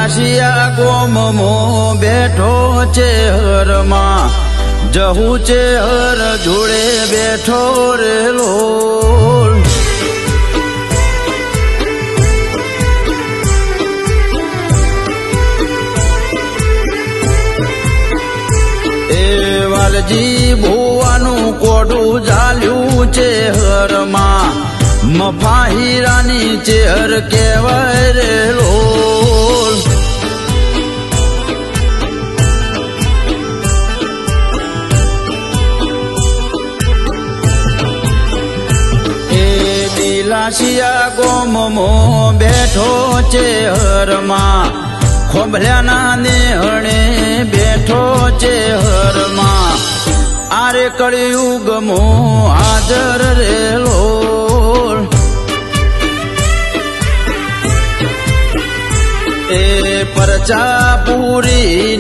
લાશિયા ગોમમો બેઠો છે હરમાં જહુ છે હર જોડે બેઠો રે લોલ એ વાલજી ભુવાનું કોડું ઝાલ્યું છે હરમાં મફાહીરાની ચેહર કહેવાય રે લોલ એ દિલાશિયા ગોમમો બેઠો છે હરમાં ખોભલ્યાના નેહણે બેઠો છે હરમાં આરે કળિયુગમો હાજર રે લોલ એ પરચા પૂરી